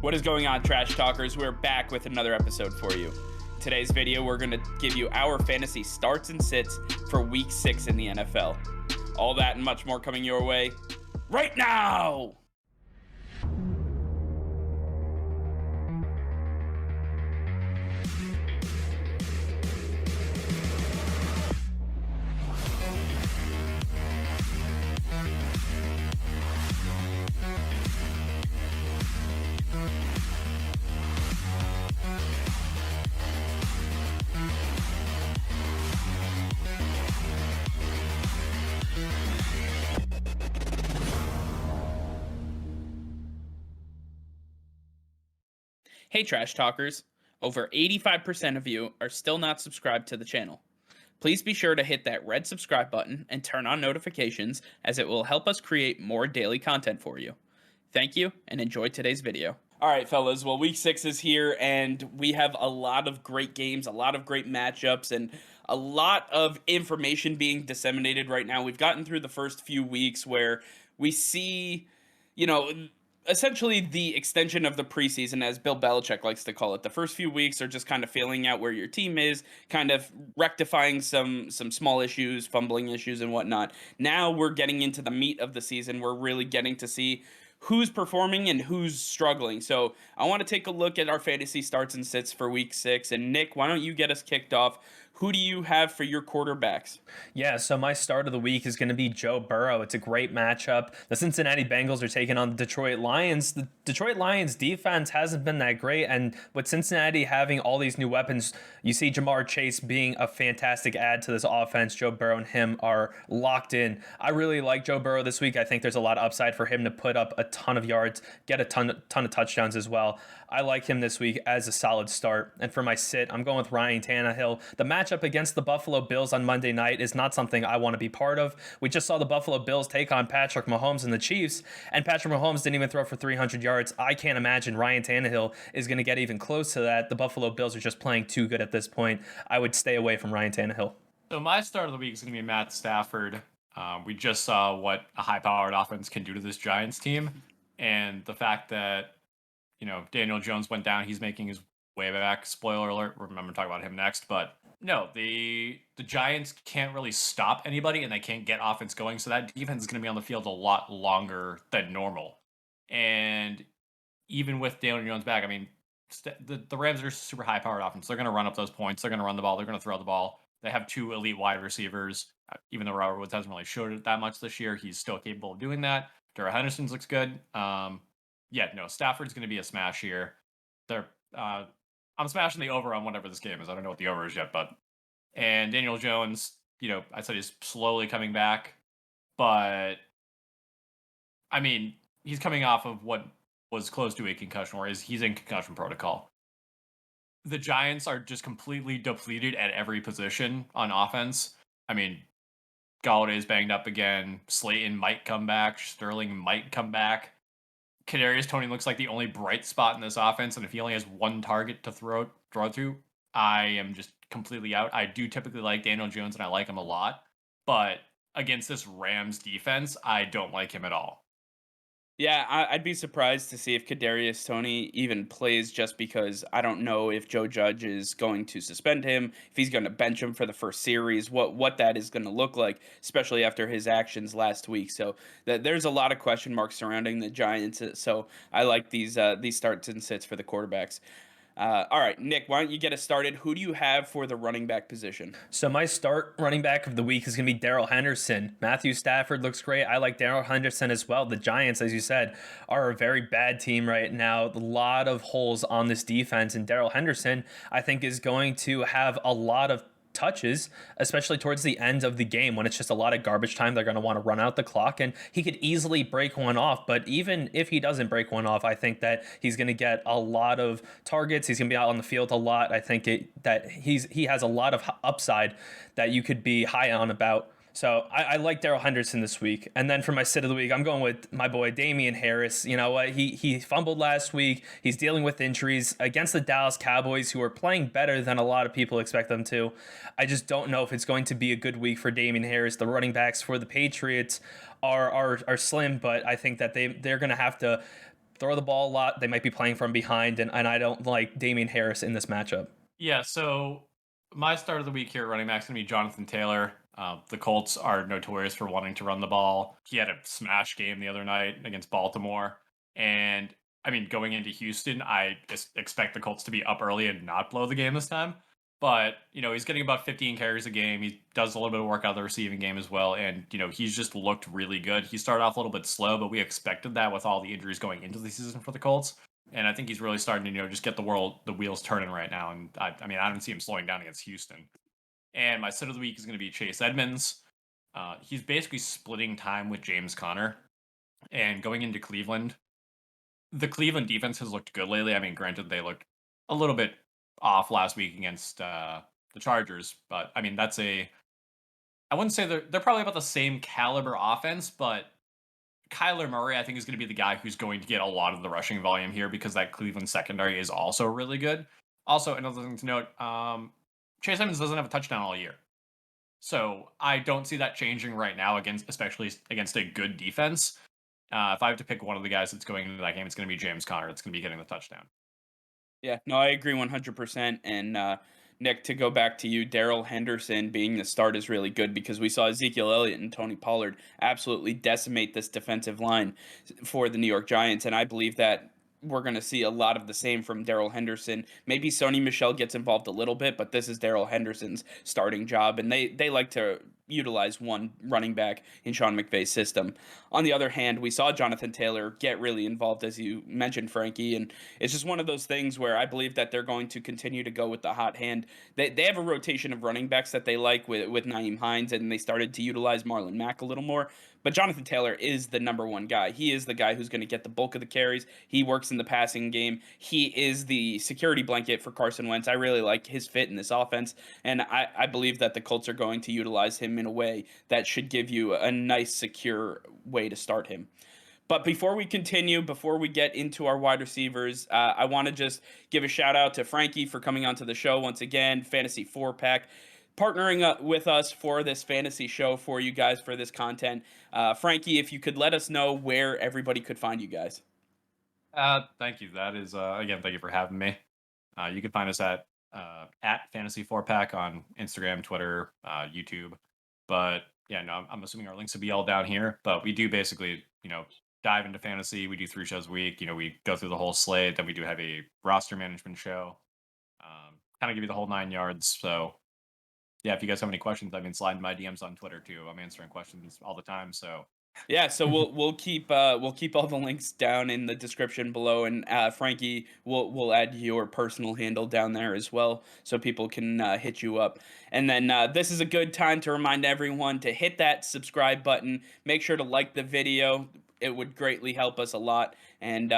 What is going on, Trash Talkers? We're back with another episode for you. In today's video, we're going to give you our fantasy starts and sits for Week 6 in the NFL. All that and much more coming your way right now! Hey Trash Talkers, over 85% of you are still not subscribed to the channel. Please be sure to hit that red subscribe button and turn on notifications, as it will help us create more daily content for you. Thank you and enjoy today's video. Alright fellas, well week 6 is here and we have a lot of great games, a lot of great matchups, and a lot of information being disseminated right now. We've gotten through the first few weeks where we see, essentially the extension of the preseason, as Bill Belichick likes to call it. The first few weeks are just kind of feeling out where your team is, kind of rectifying some small issues, fumbling issues and whatnot. Now we're getting into the meat of the season. We're really getting to see who's performing and who's struggling. So I want to take a look at our fantasy starts and sits for week 6. And Nick, why don't you get us kicked off? Who do you have for your quarterbacks? Yeah, so my start of the week is going to be Joe Burrow. It's a great matchup. The Cincinnati Bengals are taking on the Detroit Lions. The Detroit Lions defense hasn't been that great, and with Cincinnati having all these new weapons, you see Jamar Chase being a fantastic add to this offense. Joe Burrow and him are locked in. I really like Joe Burrow this week. I think there's a lot of upside for him to put up a ton of yards, get a ton of touchdowns as well. I like him this week as a solid start. And for my sit, I'm going with Ryan Tannehill. The matchup against the Buffalo Bills on Monday night is not something I want to be part of. We just saw the Buffalo Bills take on Patrick Mahomes and the Chiefs, and Patrick Mahomes didn't even throw for 300 yards. I can't imagine Ryan Tannehill is going to get even close to that. The Buffalo Bills are just playing too good at this point. I would stay away from Ryan Tannehill. So my start of the week is going to be Matt Stafford. We just saw what a high-powered offense can do to this Giants team, and the fact that Daniel Jones went down, he's making his way back. Spoiler alert, remember to talk about him next. But no, the Giants can't really stop anybody, and they can't get offense going, so that defense is going to be on the field a lot longer than normal. And even with Daniel Jones back, I mean, the Rams are super high-powered offense. They're going to run up those points. They're going to run the ball. They're going to throw the ball. They have 2 elite wide receivers. Even though Robert Woods hasn't really showed it that much this year, he's still capable of doing that. Darrell Henderson's looks good. Stafford's going to be a smash here. I'm smashing the over on whatever this game is. I don't know what the over is yet, and Daniel Jones, I said he's slowly coming back, but I mean, he's coming off of what was close to a concussion, or he's in concussion protocol. The Giants are just completely depleted at every position on offense. I mean, Galladay's banged up again. Slayton might come back. Sterling might come back. Kadarius Toney looks like the only bright spot in this offense, and if he only has one target to throw through, I am just completely out. I do typically like Daniel Jones, and I like him a lot, but against this Rams defense, I don't like him at all. Yeah, I'd be surprised to see if Kadarius Toney even plays, just because I don't know if Joe Judge is going to suspend him, if he's going to bench him for the first series, what that is going to look like, especially after his actions last week. So there's a lot of question marks surrounding the Giants. So I like these starts and sits for the quarterbacks. All right, Nick, why don't you get us started? Who do you have for the running back position? So my start running back of the week is going to be Darrell Henderson. Matthew Stafford looks great. I like Darrell Henderson as well. The Giants, as you said, are a very bad team right now. A lot of holes on this defense, and Darrell Henderson, I think, is going to have a lot of touches, especially towards the end of the game when it's just a lot of garbage time. They're going to want to run out the clock, and he could easily break one off. But even if he doesn't break one off, I think that he's going to get a lot of targets. He's going to be out on the field a lot. I think that he has a lot of upside that you could be high on about. So I like Darrell Henderson this week. And then for my sit of the week, I'm going with my boy Damian Harris. You know what? He fumbled last week. He's dealing with injuries against the Dallas Cowboys, who are playing better than a lot of people expect them to. I just don't know if it's going to be a good week for Damian Harris. The running backs for the Patriots are slim, but I think that they're going to have to throw the ball a lot. They might be playing from behind, and I don't like Damian Harris in this matchup. Yeah, so my start of the week here at running back is going to be Jonathan Taylor. The Colts are notorious for wanting to run the ball. He had a smash game the other night against Baltimore. And I mean, going into Houston, I just expect the Colts to be up early and not blow the game this time. But, he's getting about 15 carries a game. He does a little bit of work out of the receiving game as well. And, he's just looked really good. He started off a little bit slow, but we expected that with all the injuries going into the season for the Colts. And I think he's really starting to, just get the wheels turning right now. And I mean, I don't see him slowing down against Houston. And my sit of the week is going to be Chase Edmonds. He's basically splitting time with James Conner. And going into Cleveland, the Cleveland defense has looked good lately. I mean, granted, they looked a little bit off last week against the Chargers, but I mean, I wouldn't say they're probably about the same caliber offense, but Kyler Murray, I think, is going to be the guy who's going to get a lot of the rushing volume here because that Cleveland secondary is also really good. Also, another thing to note, Chase Edmonds doesn't have a touchdown all year. So I don't see that changing right now, especially against a good defense. If I have to pick one of the guys that's going into that game, it's going to be James Conner. That's going to be getting the touchdown. Yeah, no, I agree 100%. And Nick, to go back to you, Daryl Henderson being the start is really good because we saw Ezekiel Elliott and Tony Pollard absolutely decimate this defensive line for the New York Giants. And I believe that we're going to see a lot of the same from Daryl Henderson. Maybe Sony Michel gets involved a little bit, but this is Daryl Henderson's starting job. And they like to utilize one running back in Sean McVay's system. On the other hand, we saw Jonathan Taylor get really involved, as you mentioned, Frankie, and it's just one of those things where I believe that they're going to continue to go with the hot hand. They have a rotation of running backs that they like with Naeem Hines, and they started to utilize Marlon Mack a little more. But Jonathan Taylor is the number one guy. He is the guy who's going to get the bulk of the carries. He works in the passing game. He is the security blanket for Carson Wentz. I really like his fit in this offense, and I believe that the Colts are going to utilize him in a way that should give you a nice, secure way to start him. But before we continue, before we get into our wide receivers, I want to just give a shout out to Frankie for coming onto the show once again. Fantasy 4-pack, partnering up with us for this fantasy show for you guys for this content. Frankie, if you could let us know where everybody could find you guys. Thank you. That is again, thank you for having me. You can find us at Fantasy 4-pack on Instagram, Twitter, YouTube. But yeah, no, I'm assuming our links will be all down here. But we do basically, dive into fantasy. We do 3 shows a week. We go through the whole slate. Then we do have a roster management show. Kind of give you the whole 9 yards. So yeah, if you guys have any questions, I mean, slide in my DMs on Twitter too. I'm answering questions all the time. So Yeah, so we'll keep all the links down in the description below, and Frankie, we'll add your personal handle down there as well, so people can hit you up. And then this is a good time to remind everyone to hit that subscribe button. Make sure to like the video; it would greatly help us a lot. And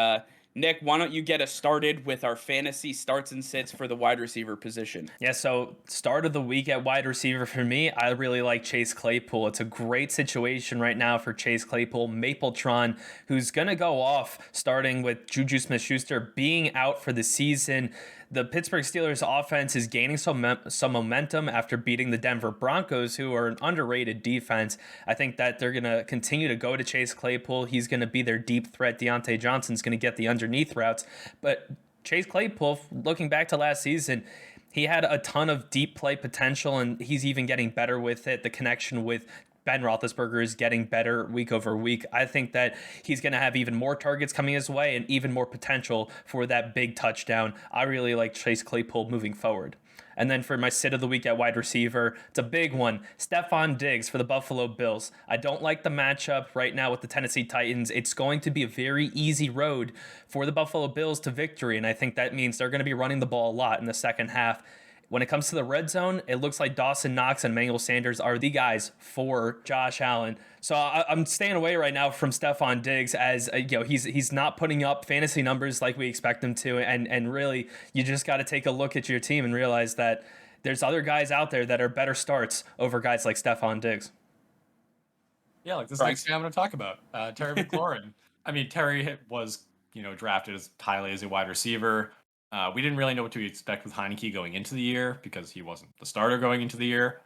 Nick, why don't you get us started with our fantasy starts and sits for the wide receiver position? Yeah, so start of the week at wide receiver for me, I really like Chase Claypool. It's a great situation right now for Chase Claypool. Mapletron, who's going to go off starting with Juju Smith-Schuster being out for the season. The Pittsburgh Steelers offense is gaining some momentum after beating the Denver Broncos, who are an underrated defense. I think that they're going to continue to go to Chase Claypool. He's going to be their deep threat. Deontay Johnson's going to get the underneath routes. But Chase Claypool, looking back to last season, he had a ton of deep play potential, and he's even getting better with it. The connection with Ben Roethlisberger is getting better week over week. I think that he's going to have even more targets coming his way and even more potential for that big touchdown. I really like Chase Claypool moving forward. And then for my sit of the week at wide receiver, it's a big one. Stephon Diggs for the Buffalo Bills. I don't like the matchup right now with the Tennessee Titans. It's going to be a very easy road for the Buffalo Bills to victory, and I think that means they're going to be running the ball a lot in the second half. When it comes to the red zone, it looks like Dawson Knox and Emmanuel Sanders are the guys for Josh Allen. So I'm staying away right now from Stephon Diggs as he's not putting up fantasy numbers like we expect him to, and really you just got to take a look at your team and realize that there's other guys out there that are better starts over guys like Stephon Diggs. yeah, like this next guy I'm going to talk about, Terry McLaurin. I mean, Terry was drafted as highly as a wide receiver. We didn't really know what to expect with Heineke going into the year because he wasn't the starter going into the year.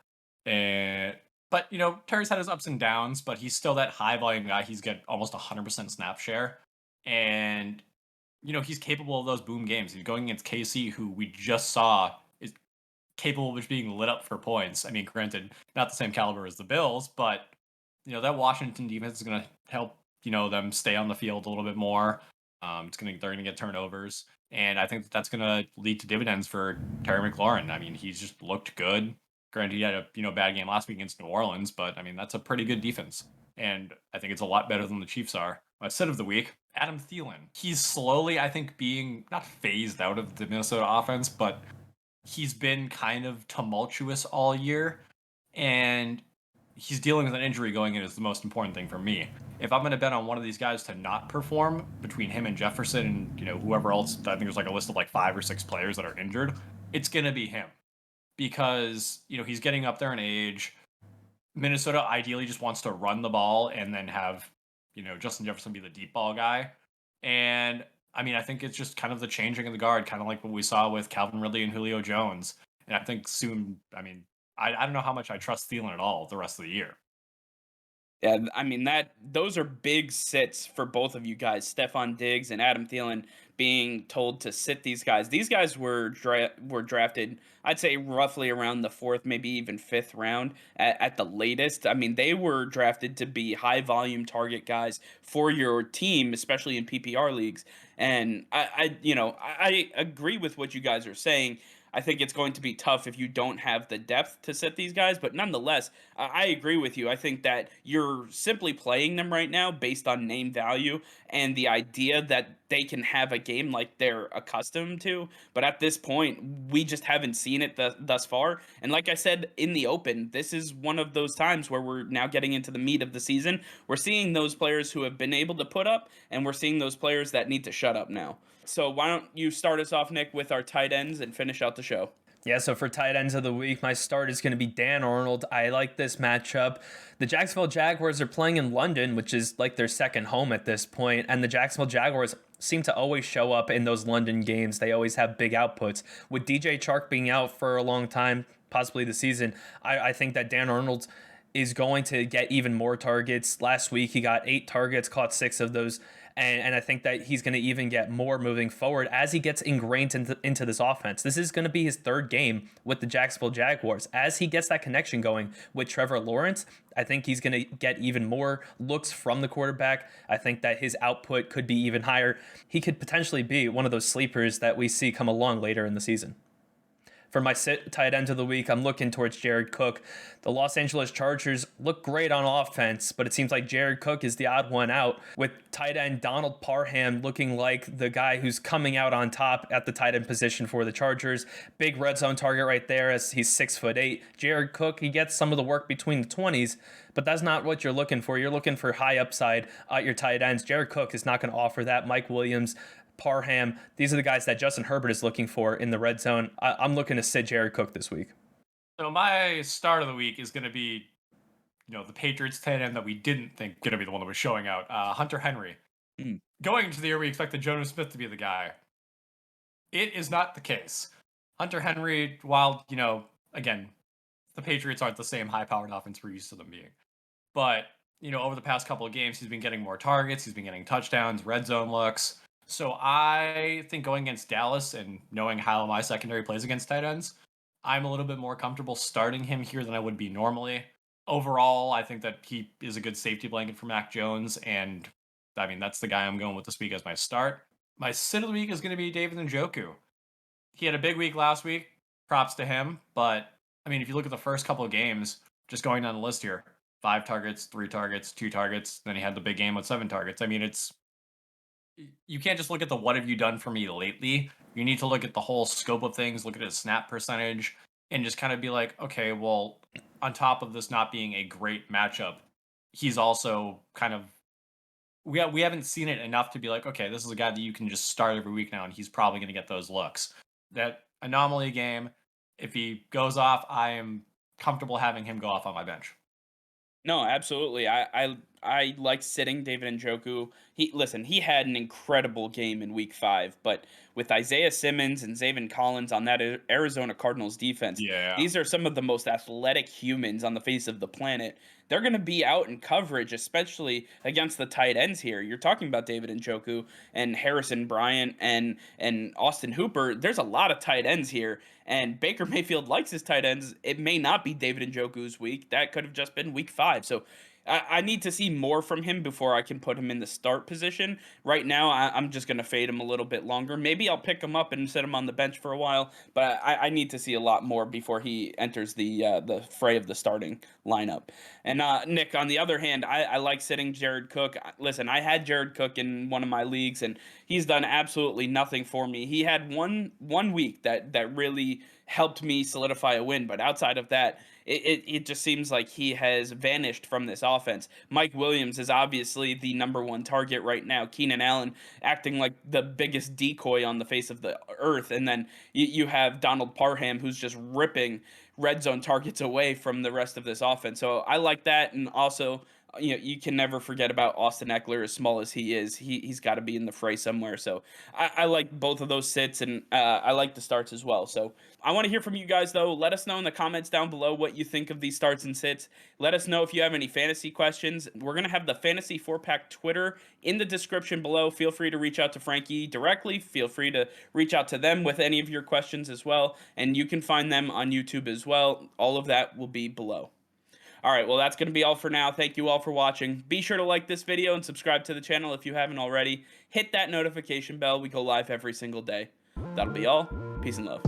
But Terry's had his ups and downs, but he's still that high volume guy. He's got almost 100% snap share. And he's capable of those boom games. He's going against KC, who we just saw is capable of just being lit up for points. I mean, granted, not the same caliber as the Bills, but that Washington defense is going to help them stay on the field a little bit more. They're going to get turnovers, and I think that's going to lead to dividends for Terry McLaurin. I mean, he's just looked good. Granted, he had a bad game last week against New Orleans, but I mean that's a pretty good defense, and I think it's a lot better than the Chiefs are. My sit of the week, Adam Thielen. He's slowly, I think, being not phased out of the Minnesota offense, but he's been kind of tumultuous all year, and he's dealing with an injury going in is the most important thing for me. If I'm going to bet on one of these guys to not perform between him and Jefferson and whoever else, I think there's like a list of like 5 or 6 players that are injured, it's going to be him because he's getting up there in age. Minnesota ideally just wants to run the ball and then have Justin Jefferson be the deep ball guy. And I mean, I think it's just kind of the changing of the guard, kind of like what we saw with Calvin Ridley and Julio Jones. And I think soon, I mean, I don't know how much I trust Thielen at all the rest of the year. Yeah, I mean those are big sits for both of you guys, Stephon Diggs and Adam Thielen, being told to sit these guys. These guys were drafted, I'd say roughly around the 4th, maybe even 5th round at the latest. I mean, they were drafted to be high volume target guys for your team, especially in PPR leagues. And I agree with what you guys are saying. I think it's going to be tough if you don't have the depth to set these guys, but nonetheless, I agree with you. I think that you're simply playing them right now based on name value and the idea that they can have a game like they're accustomed to. But at this point, we just haven't seen it thus far. And like I said in the open, this is one of those times where we're now getting into the meat of the season. We're seeing those players who have been able to put up, and we're seeing those players that need to shut up now. So why don't you start us off, Nick, with our tight ends and finish out the show? Yeah, so for tight ends of the week, my start is going to be Dan Arnold. I like this matchup. The Jacksonville Jaguars are playing in London, which is like their second home at this point, and the Jacksonville Jaguars seem to always show up in those London games. They always have big outputs. With DJ Chark being out for a long time, possibly the season, I think that Dan Arnold is going to get even more targets. Last week, he got 8 targets, caught 6 of those. And I think that he's going to even get more moving forward as he gets ingrained into this offense. This is going to be his 3rd game with the Jacksonville Jaguars. As he gets that connection going with Trevor Lawrence, I think he's going to get even more looks from the quarterback. I think that his output could be even higher. He could potentially be one of those sleepers that we see come along later in the season. For my tight end of the week, I'm looking towards Jared Cook. The Los Angeles Chargers look great on offense, but it seems like Jared Cook is the odd one out, with tight end Donald Parham looking like the guy who's coming out on top at the tight end position for the Chargers. Big red zone target right there as he's 6'8". Jared Cook, he gets some of the work between the 20s, but that's not what you're looking for. You're looking for high upside at your tight ends. Jared Cook is not going to offer that. Mike Williams, Parham, these are the guys that Justin Herbert is looking for in the red zone. I'm looking to sit Jared Cook this week. So my start of the week is going to be, the Patriots tight end that we didn't think going to be the one that was showing out, Hunter Henry. Going into the year, we expected Jonas Smith to be the guy. It is not the case. Hunter Henry, while, again, the Patriots aren't the same high-powered offense we're used to them being. But, over the past couple of games, he's been getting more targets. He's been getting touchdowns, red zone looks. So I think going against Dallas and knowing how my secondary plays against tight ends, I'm a little bit more comfortable starting him here than I would be normally. Overall, I think that he is a good safety blanket for Mac Jones, and I mean, that's the guy I'm going with this week as my start. My sit of the week is going to be David Njoku. He had a big week last week. Props to him. But, I mean, if you look at the first couple of games, just going down the list here, 5 targets, 3 targets, 2 targets. Then he had the big game with 7 targets. I mean, you can't just look at the what have you done for me lately. You need to look at the whole scope of things, look at his snap percentage, and just kind of be like, okay, well, on top of this not being a great matchup, he's also kind of we haven't seen it enough to be like, okay, this is a guy that you can just start every week now, and he's probably going to get those looks. That anomaly game, if he goes off, I am comfortable having him go off on my bench. No, absolutely. I like sitting David Njoku. He had an incredible game in week 5, but with Isaiah Simmons and Zaven Collins on that Arizona Cardinals defense, Yeah. these are some of the most athletic humans on the face of the planet. they're going to be out in coverage, especially against the tight ends here. You're talking about David Njoku and Harrison Bryant and Austin Hooper. There's a lot of tight ends here, and Baker Mayfield likes his tight ends. It may not be David Njoku's week. That could have just been week 5. So I need to see more from him before I can put him in the start position. Right now, I'm just going to fade him a little bit longer. Maybe I'll pick him up and set him on the bench for a while, but I need to see a lot more before he enters the fray of the starting lineup. And Nick, on the other hand, I like sitting Jared Cook. Listen, I had Jared Cook in one of my leagues, and he's done absolutely nothing for me. He had one week that really helped me solidify a win, but outside of that, it just seems like he has vanished from this offense. Mike Williams is obviously the #1 target right now. Keenan Allen acting like the biggest decoy on the face of the earth. And then you have Donald Parham, who's just ripping red zone targets away from the rest of this offense. So I like that. And also, you can never forget about Austin Eckler, as small as he is. He's got to be in the fray somewhere. So I like both of those sits, and I like the starts as well. So I want to hear from you guys, though. Let us know in the comments down below what you think of these starts and sits. Let us know if you have any fantasy questions. We're going to have the Fantasy 4-Pack Twitter in the description below. Feel free to reach out to Frankie directly. Feel free to reach out to them with any of your questions as well. And you can find them on YouTube as well. All of that will be below. All right, well, that's going to be all for now. Thank you all for watching. Be sure to like this video and subscribe to the channel if you haven't already. Hit that notification bell. We go live every single day. That'll be all. Peace and love.